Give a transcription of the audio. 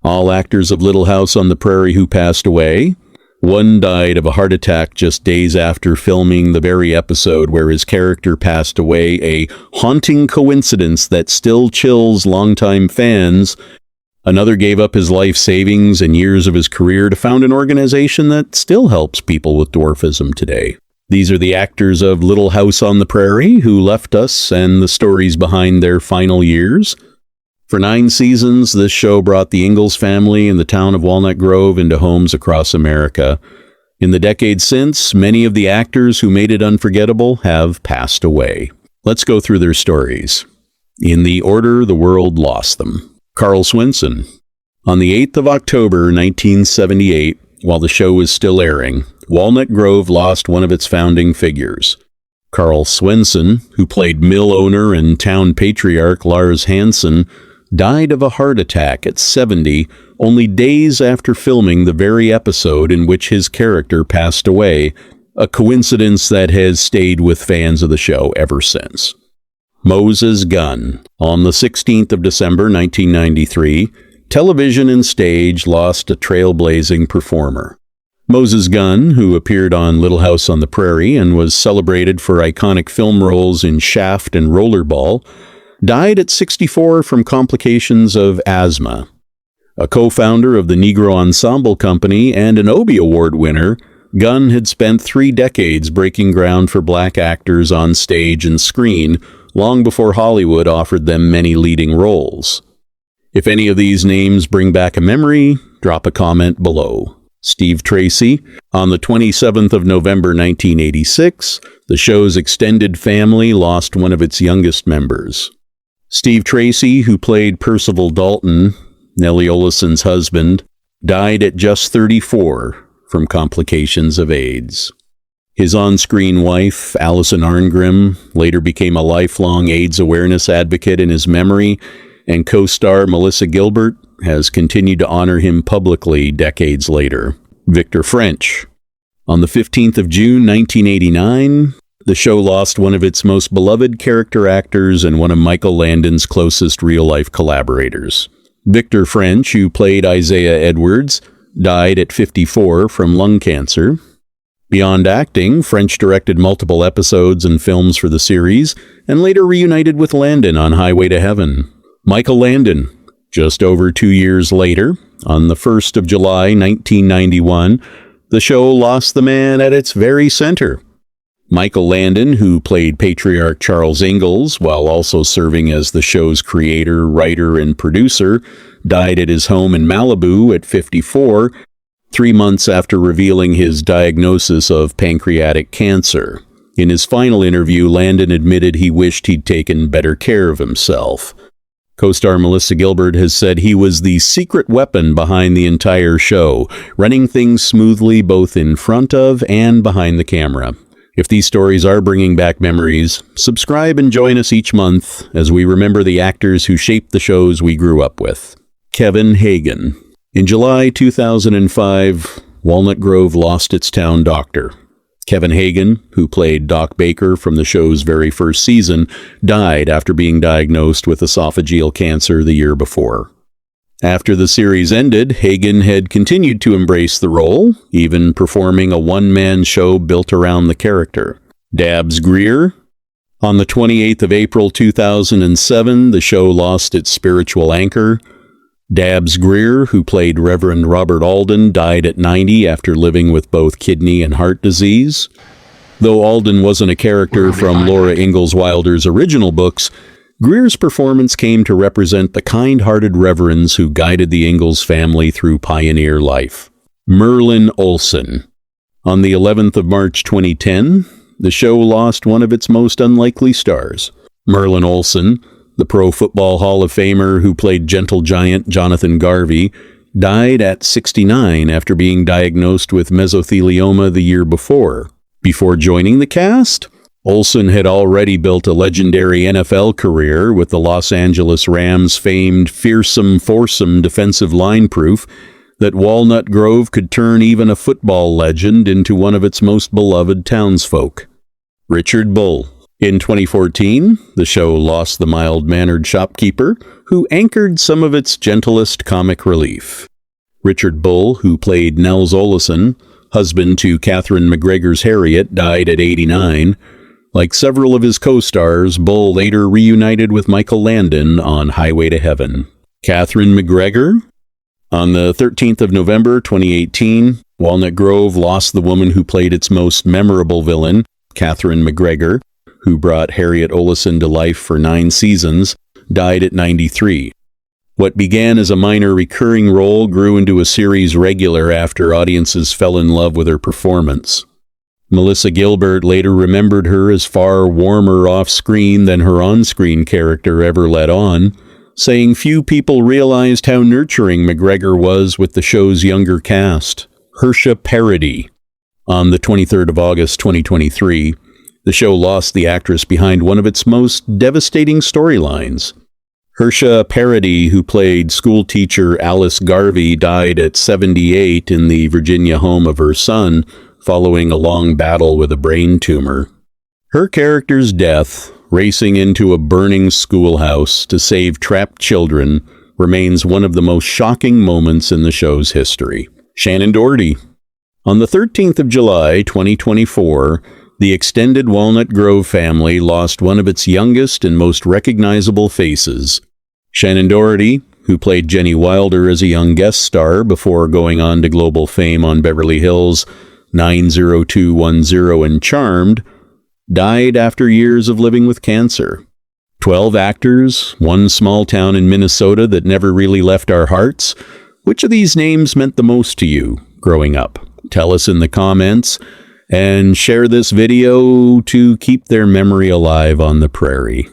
All actors of Little House on the Prairie who passed away. One died of a heart attack just days after filming the very episode where his character passed away, a haunting coincidence that still chills longtime fans. Another gave up his life savings and years of his career to found an organization that still helps people with dwarfism today. These are the actors of Little House on the Prairie who left us and the stories behind their final years. For 9 seasons, this show brought the Ingalls family and the town of Walnut Grove into homes across America. In the decades since, many of the actors who made it unforgettable have passed away. Let's go through their stories. In the order the world lost them. Carl Swinsson. On the 8th of October, 1978, while the show was still airing, Walnut Grove lost one of its founding figures. Carl Swinsson, who played mill owner and town patriarch Lars Hansen, died of a heart attack at 70, only days after filming the very episode in which his character passed away, a coincidence that has stayed with fans of the show ever since. Moses Gunn. On the 16th of December 1993, television and stage lost a trailblazing performer. Moses Gunn, who appeared on Little House on the Prairie and was celebrated for iconic film roles in Shaft and Rollerball, died at 64 from complications of asthma. A co-founder of the Negro Ensemble Company and an Obie Award winner, Gunn had spent 3 decades breaking ground for black actors on stage and screen, long before Hollywood offered them many leading roles. If any of these names bring back a memory, drop a comment below. Steve Tracy. On the 27th of November 1986, the show's extended family lost one of its youngest members. Steve Tracy, who played Percival Dalton, Nellie Oleson's husband, died at just 34 from complications of AIDS. His on-screen wife, Alison Arngrim, later became a lifelong AIDS awareness advocate in his memory, and co-star Melissa Gilbert has continued to honor him publicly decades later. Victor French. On the 15th of June 1989, the show lost one of its most beloved character actors and one of Michael Landon's closest real-life collaborators. Victor French, who played Isaiah Edwards, died at 54 from lung cancer. Beyond acting, French directed multiple episodes and films for the series, and later reunited with Landon on Highway to Heaven. Michael Landon. Just over 2 years later, on the 1st of July 1991, the show lost the man at its very center. Michael Landon, who played Patriarch Charles Ingalls while also serving as the show's creator, writer, and producer, died at his home in Malibu at 54, 3 months after revealing his diagnosis of pancreatic cancer. In his final interview, Landon admitted he wished he'd taken better care of himself. Co-star Melissa Gilbert has said he was the secret weapon behind the entire show, running things smoothly both in front of and behind the camera. If these stories are bringing back memories, subscribe and join us each month as we remember the actors who shaped the shows we grew up with. Kevin Hagen. In July 2005, Walnut Grove lost its town doctor. Kevin Hagen, who played Doc Baker from the show's very first season, died after being diagnosed with esophageal cancer the year before. After the series ended, Hagen had continued to embrace the role, even performing a one-man show built around the character. Dabs Greer. On the 28th of April 2007, the show lost its spiritual anchor. Dabs Greer, who played Reverend Robert Alden, died at 90 after living with both kidney and heart disease. Though Alden wasn't a character from Laura Ingalls Wilder's original books, Greer's performance came to represent the kind-hearted reverends who guided the Ingalls family through pioneer life. Merlin Olsen. On the 11th of March 2010, the show lost one of its most unlikely stars. Merlin Olsen, the Pro Football Hall of Famer who played gentle giant Jonathan Garvey, died at 69 after being diagnosed with mesothelioma the year before. Before joining the cast, Olsen had already built a legendary NFL career with the Los Angeles Rams' famed fearsome foursome defensive line proof that Walnut Grove could turn even a football legend into one of its most beloved townsfolk. Richard Bull. In 2014, the show lost the mild-mannered shopkeeper who anchored some of its gentlest comic relief. Richard Bull, who played Nels Olsen, husband to Katherine MacGregor's Harriet, died at 89. Like several of his co-stars, Bull later reunited with Michael Landon on Highway to Heaven. Katherine MacGregor? On the 13th of November 2018, Walnut Grove lost the woman who played its most memorable villain, Katherine MacGregor, who brought Harriet Olsen to life for 9 seasons, died at 93. What began as a minor recurring role grew into a series regular after audiences fell in love with her performance. Melissa Gilbert later remembered her as far warmer off-screen than her on-screen character ever let on, saying few people realized how nurturing MacGregor was with the show's younger cast. Hersha Parody. On the 23rd of August 2023, the show lost the actress behind one of its most devastating storylines. Hersha Parody, who played schoolteacher Alice Garvey, died at 78 in the Virginia home of her son, following a long battle with a brain tumor. Her character's death, racing into a burning schoolhouse to save trapped children, remains one of the most shocking moments in the show's history. Shannon Doherty. On the 13th of July, 2024, the extended Walnut Grove family lost one of its youngest and most recognizable faces. Shannon Doherty, who played Jenny Wilder as a young guest star before going on to global fame on Beverly Hills, 90210 and Charmed, died after years of living with cancer. 12 actors, one small town in Minnesota that never really left our hearts. Which of these names meant the most to you growing up? Tell us in the comments, and share this video to keep their memory alive on the prairie.